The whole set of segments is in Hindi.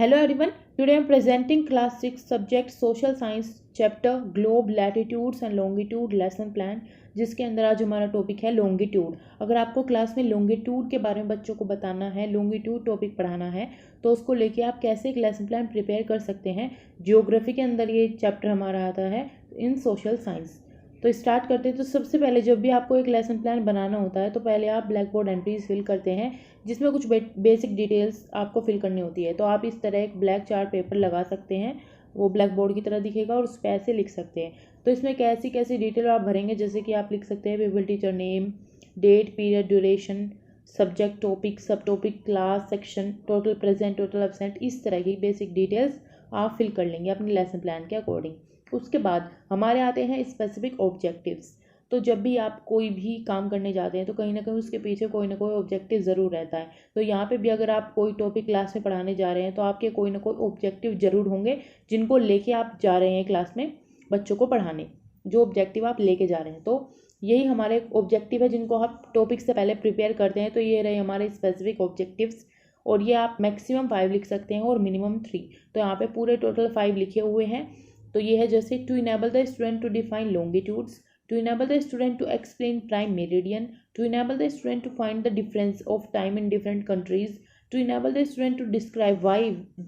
Hello everyone, today I am presenting class 6 subject social science chapter globe latitudes and longitude lesson plan जिसके अंदर आज हमारा टॉपिक है लॉन्गिट्यूड। अगर आपको क्लास में लॉन्गिट्यूड के बारे में बच्चों को बताना है, लॉन्गिट्यूड टॉपिक पढ़ाना है तो उसको लेके आप कैसे एक लेसन प्लान प्रिपेयर कर सकते हैं। ज्योग्राफी के अंदर ये चैप्टर हमारा आता है इन सोशल साइंस। तो स्टार्ट करते हैं। तो सबसे पहले जब भी आपको एक लेसन प्लान बनाना होता है तो पहले आप ब्लैक बोर्ड एंट्रीज फिल करते हैं जिसमें कुछ बेसिक डिटेल्स आपको फिल करनी होती है। तो आप इस तरह एक ब्लैक चार्ट पेपर लगा सकते हैं, वो ब्लैक बोर्ड की तरह दिखेगा और उस पर ऐसे लिख सकते हैं। तो इसमें कैसी कैसी डिटेल आप भरेंगे, जैसे कि आप लिख सकते हैं people, teacher name, date, period, duration, subject, topic, subtopic, class, section, total present, total absent, इस तरह की बेसिक डिटेल्स आप फिल कर लेंगे अपने लेसन प्लान के अकॉर्डिंग। उसके बाद हमारे आते हैं स्पेसिफिक ऑब्जेक्टिव्स। तो जब भी आप कोई भी काम करने जाते हैं तो कहीं ना कहीं उसके पीछे कोई ना कोई ऑब्जेक्टिव ज़रूर रहता है। तो यहाँ पे भी अगर आप कोई टॉपिक क्लास में पढ़ाने जा रहे हैं तो आपके कोई ना कोई ऑब्जेक्टिव ज़रूर होंगे जिनको लेके आप जा रहे हैं क्लास में बच्चों को पढ़ाने, जो ऑब्जेक्टिव आप लेके जा रहे हैं। तो यही हमारे ऑब्जेक्टिव है जिनको आप टॉपिक से पहले प्रिपेयर करते हैं। तो ये रहे हमारे स्पेसिफिक ऑब्जेक्टिव्स, और ये आप मैक्सिमम 5 लिख सकते हैं और मिनिमम 3। तो यहाँ पे पूरे टोटल 5 लिखे हुए हैं। तो ये है जैसे to enable the student to define longitudes, to enable the student to explain prime meridian, to enable the student to find the difference of time in different countries, to enable the student to describe why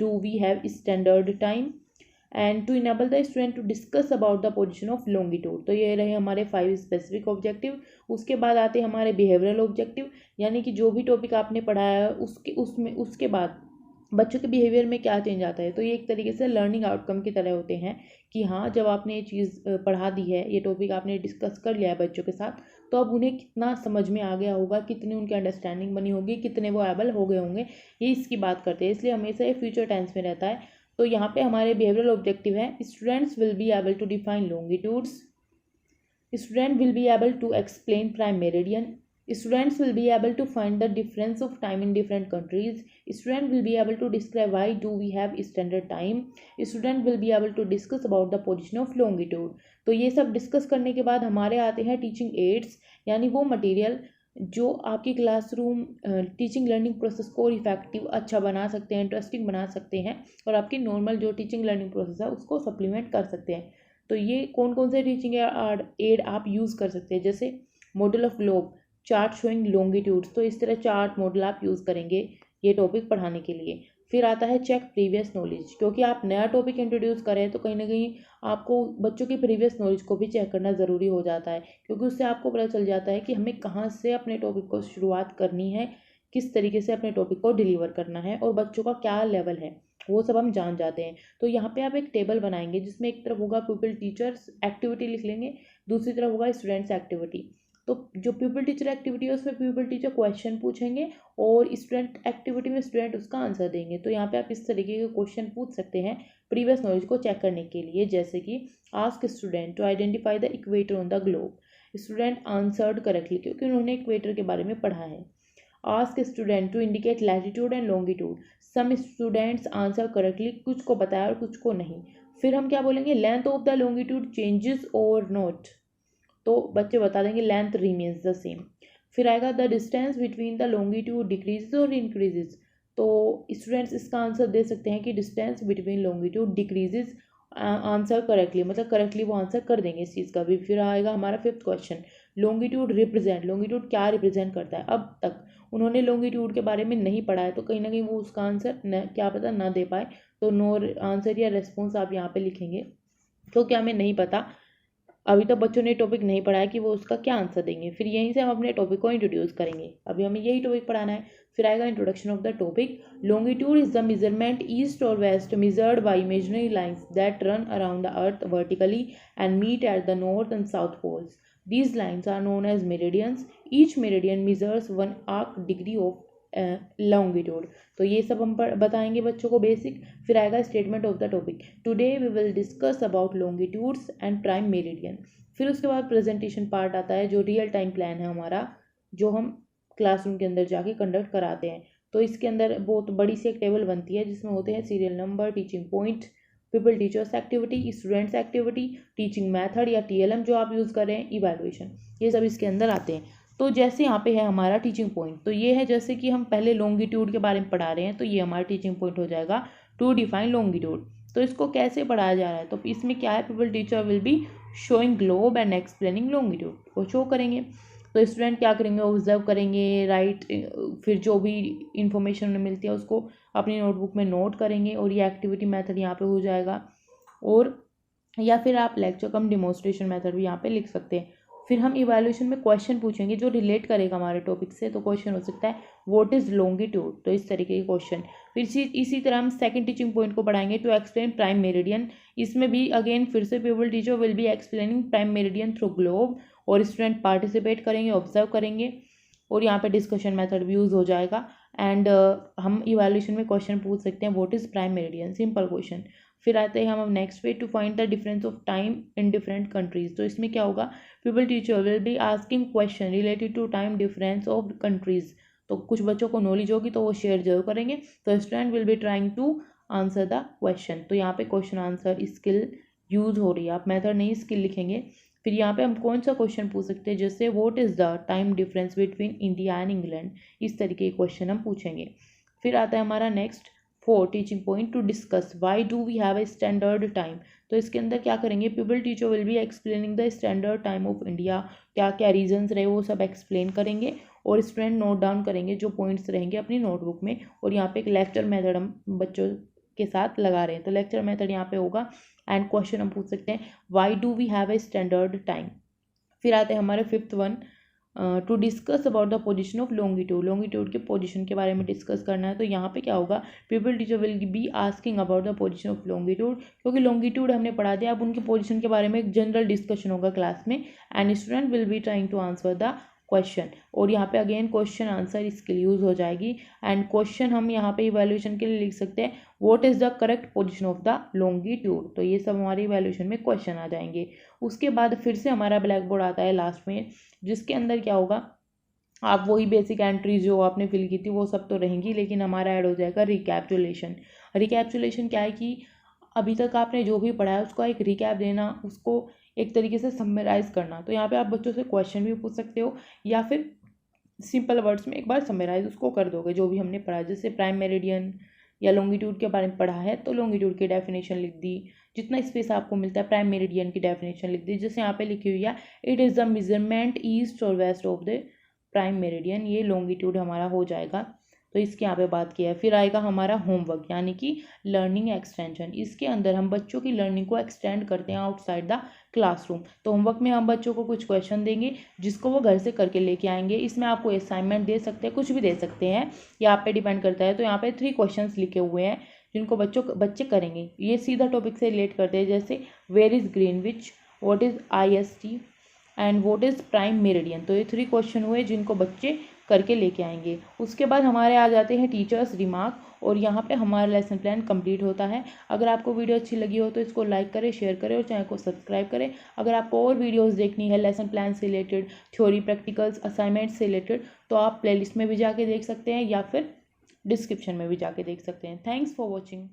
do we have standard time, and to enable the student to discuss about the position of longitude। तो ये रहे हमारे 5 स्पेसिफिक ऑब्जेक्टिव। उसके बाद आते हैं हमारे बिहेवियरल ऑब्जेक्टिव, यानी कि जो भी टॉपिक आपने पढ़ाया है उसके बाद बच्चों के बिहेवियर में क्या चेंज आता है। तो ये एक तरीके से लर्निंग आउटकम की तरह होते हैं कि हाँ, जब आपने ये चीज़ पढ़ा दी है, ये टॉपिक आपने डिस्कस कर लिया है बच्चों के साथ, तो अब उन्हें कितना समझ में आ गया होगा, कितनी उनकी अंडरस्टैंडिंग बनी होगी, कितने वो एबल हो गए होंगे, ये इसकी बात करते हैं। इसलिए हमेशा ये फ्यूचर टेंस में रहता है। तो यहाँ पे हमारे बिहेवियरल ऑब्जेक्टिव है students will be able to define longitudes, student will be able to explain prime meridian, students will be able to find the difference of time in different countries, student will be able to describe why do we have standard time, student will be able to discuss about the position of longitude। तो ये सब डिस्कस करने के बाद हमारे आते हैं टीचिंग एड्स, यानी वो मटेरियल जो आपकी क्लासरूम टीचिंग लर्निंग प्रोसेस को इफेक्टिव अच्छा बना सकते हैं, इंटरेस्टिंग बना सकते हैं, और आपकी नॉर्मल जो टीचिंग लर्निंग प्रोसेस है उसको सप्लीमेंट कर सकते हैं। तो ये कौन कौन से टीचिंग एड आप यूज़ कर सकते हैं, जैसे model of globe, chart showing longitudes. तो इस तरह चार्ट मॉडल आप यूज़ करेंगे ये टॉपिक पढ़ाने के लिए। फिर आता है चेक प्रीवियस नॉलेज, क्योंकि आप नया टॉपिक इंट्रोड्यूस करें तो कहीं ना कहीं आपको बच्चों की प्रीवियस नॉलेज को भी चेक करना ज़रूरी हो जाता है, क्योंकि उससे आपको पता चल जाता है कि हमें कहाँ से अपने टॉपिक को शुरुआत करनी है, किस तरीके से अपने टॉपिक को डिलीवर करना है और बच्चों का क्या लेवल है, वो सब हम जान जाते हैं। तो यहाँ पे आप एक टेबल बनाएंगे जिसमें एक तरफ होगा पीपल टीचर्स एक्टिविटी लिख लेंगे, दूसरी तरफ होगा स्टूडेंट्स एक्टिविटी। तो जो पीपल टीचर एक्टिविटी है उसमें पीपल टीचर क्वेश्चन पूछेंगे और स्टूडेंट एक्टिविटी में स्टूडेंट उसका आंसर देंगे। तो यहाँ पे आप इस तरीके के क्वेश्चन पूछ सकते हैं प्रीवियस नॉलेज को चेक करने के लिए, जैसे कि ask student to identify the equator on the globe, student answered correctly क्योंकि उन्होंने इक्वेटर के बारे में पढ़ा है। Ask student to indicate latitude and longitude, some students answer correctly, कुछ को बताया और कुछ को नहीं। फिर हम क्या बोलेंगे, length of the longitude changes और नॉट, तो बच्चे बता देंगे लेंथ रिमेन्स द सेम। फिर आएगा the distance between the longitude decreases और इंक्रीजेज, तो स्टूडेंट्स इसका आंसर दे सकते हैं कि distance between longitude decreases, answer correctly मतलब करेक्टली वो आंसर कर देंगे इस चीज़ का भी। फिर आएगा हमारा 5th question, longitude represent, longitude क्या रिप्रेजेंट करता है। अब तक उन्होंने लॉन्गिट्यूड के बारे में नहीं पढ़ा है तो कहीं ना कहीं वो उसका आंसर क्या पता ना दे पाए, तो नो आंसर या रेस्पॉन्स आप यहाँ पे लिखेंगे, क्योंकि हमें नहीं पता, अभी तो बच्चों ने टॉपिक नहीं पढ़ा है कि वो उसका क्या आंसर देंगे। फिर यहीं से हम अपने टॉपिक को इंट्रोड्यूस करेंगे, अभी हमें यही टॉपिक पढ़ाना है। फिर आएगा introduction of the topic, longitude is the measurement east और west measured by imaginary lines that run around the earth vertically and meet at the north and south poles, these lines are known as meridians, each meridian measures 1 arc degree of longitude. तो ये सब हम बताएंगे बच्चों को बेसिक। फिर आएगा statement of the topic, today we will discuss about longitudes and prime meridian. फिर उसके बाद प्रेजेंटेशन पार्ट आता है जो रियल टाइम प्लान है हमारा, जो हम क्लासरूम के अंदर जाके कंडक्ट कराते हैं। तो इसके अंदर बहुत बड़ी सी एक टेबल बनती है जिसमें होते हैं serial number, teaching point, people teachers activity, students activity, teaching method या TLM जो आप यूज़ कर रहे हैं, इवैल्यूएशन, ये सब इसके अंदर आते हैं। तो जैसे यहाँ पे है हमारा टीचिंग पॉइंट, तो ये है जैसे कि हम पहले लॉन्गिट्यूड के बारे में पढ़ा रहे हैं, तो ये हमारा टीचिंग पॉइंट हो जाएगा टू डिफाइन लॉन्गिट्यूड। तो इसको कैसे पढ़ाया जा रहा है, तो इसमें क्या है, people teacher will be showing globe and explaining longitude, वो शो करेंगे। तो स्टूडेंट क्या करेंगे, ऑब्जर्व करेंगे, राइट, फिर जो भी इंफॉर्मेशन उन्हें मिलती है उसको अपनी नोटबुक में नोट करेंगे, और ये एक्टिविटी मेथड यहाँ पे हो जाएगा। और या फिर आप लेक्चर कम डिमॉन्स्ट्रेशन मेथड भी यहाँ पे लिख सकते हैं। फिर हम इवैल्यूएशन में क्वेश्चन पूछेंगे जो रिलेट करेगा हमारे टॉपिक से। तो क्वेश्चन हो सकता है व्हाट इज लॉन्गिट्यूड, तो इस तरीके के क्वेश्चन। फिर इसी तरह हम सेकंड टीचिंग पॉइंट को पढ़ाएंगे, टू एक्सप्लेन प्राइम मेरिडियन। इसमें भी अगेन फिर से people teacher will be explaining prime meridian through globe, और स्टूडेंट पार्टिसिपेट करेंगे, ऑब्जर्व करेंगे, और यहाँ पे डिस्कशन मेथड भी यूज़ हो जाएगा। एंड हम इवैल्यूएशन में क्वेश्चन पूछ सकते हैं what is prime meridian, simple question. फिर आते हैं हम अब नेक्स्ट पे, to find the difference of time in different countries. तो इसमें क्या होगा, people teacher will be asking question related to time difference of countries. तो कुछ बच्चों को नॉलेज होगी तो वो शेयर जरूर करेंगे। तो student will be trying to answer the question. तो यहाँ पे क्वेश्चन आंसर स्किल यूज हो रही है, आप मेथड नहीं स्किल लिखेंगे। फिर यहाँ पे हम कौन सा क्वेश्चन पूछ सकते हैं, जैसे what is the time difference between India and England, इस तरीके के क्वेश्चन हम पूछेंगे। फिर आता है हमारा next 4 teaching point, to discuss why do we have a standard time. तो इसके अंदर क्या करेंगे, people teacher will be explaining the standard time of India, क्या क्या रीजंस रहे वो सब एक्सप्लेन करेंगे, और स्टूडेंट नोट डाउन करेंगे जो पॉइंट्स रहेंगे अपनी नोटबुक में। और यहाँ पे एक लेक्चर मेथड हम बच्चों के साथ लगा रहे हैं, तो लेक्चर मेथड यहाँ पे होगा। एंड क्वेश्चन हम पूछ सकते हैं why do we have a standard time. फिर आते हैं हमारे 5th one, to discuss about the position of longitude. Longitude के पोजीशन के बारे में डिस्कस करना है। तो यहाँ पे क्या होगा, people teacher will be asking about the position of longitude, क्योंकि लॉन्गिट्यूड हमने पढ़ा दिया, अब उनके पोजीशन के बारे में एक जनरल डिस्कशन होगा क्लास में। And student will be trying to answer the question, और यहाँ पे again question answer skill use हो जाएगी। एंड क्वेश्चन हम यहाँ पे इवैल्यूएशन के लिए लिख सकते हैं what is the correct position of the longitude. तो ये सब हमारे इवैल्यूएशन में क्वेश्चन आ जाएंगे। उसके बाद फिर से हमारा ब्लैक बोर्ड आता है लास्ट में, जिसके अंदर क्या होगा, आप वही बेसिक एंट्रीज जो आपने फिल की थी वो सब तो रहेंगी, लेकिन हमारा ऐड हो जाएगा रिकैप्चुलेशन। रिकैप्चुलेशन क्या है कि अभी तक आपने जो भी पढ़ा है उसका एक रिकैप देना, उसको एक तरीके से समराइज करना। तो यहाँ पे आप बच्चों से क्वेश्चन भी पूछ सकते हो, या फिर सिंपल वर्ड्स में एक बार समराइज उसको कर दोगे जो भी हमने पढ़ा। जैसे प्राइम मेरिडियन या लॉन्गिट्यूड के बारे में पढ़ा है तो लॉन्गिट्यूड की डेफिनेशन लिख दी, जितना स्पेस आपको मिलता है प्राइम मेरिडियन की डेफिनेशन लिख दी। जैसे यहाँ पे लिखी हुई है it is the measurement east और west of the prime meridian, ये लॉन्गिट्यूड हमारा हो जाएगा। तो इसके यहाँ पे बात किया है। फिर आएगा हमारा होमवर्क, यानी कि लर्निंग एक्सटेंशन। इसके अंदर हम बच्चों की लर्निंग को एक्सटेंड करते हैं आउटसाइड द क्लासरूम। तो होमवर्क में हम बच्चों को कुछ क्वेश्चन देंगे जिसको वो घर से करके लेके आएंगे। इसमें आपको असाइनमेंट दे सकते हैं, कुछ भी दे सकते हैं, ये आप पे डिपेंड करता है। तो यहाँ पे 3 क्वेश्चन लिखे हुए हैं जिनको बच्चे करेंगे। ये सीधा टॉपिक से रिलेट करते हैं, जैसे where is Greenwich, what is IST and what is prime meridian. तो ये 3 क्वेश्चन हुए जिनको बच्चे करके लेके आएंगे। उसके बाद हमारे आ जाते हैं टीचर्स रिमार्क, और यहाँ पे हमारा लेसन प्लान कंप्लीट होता है। अगर आपको वीडियो अच्छी लगी हो तो इसको लाइक करें, शेयर करें और चैनल को सब्सक्राइब करें। अगर आपको और वीडियोस देखनी है लेसन प्लान से रिलेटेड, थ्योरी, प्रैक्टिकल्स, असाइनमेंट से रिलेटेड, तो आप प्लेलिस्ट में भी जाके देख सकते हैं या फिर डिस्क्रिप्शन में भी जाके देख सकते हैं। Thanks for watching.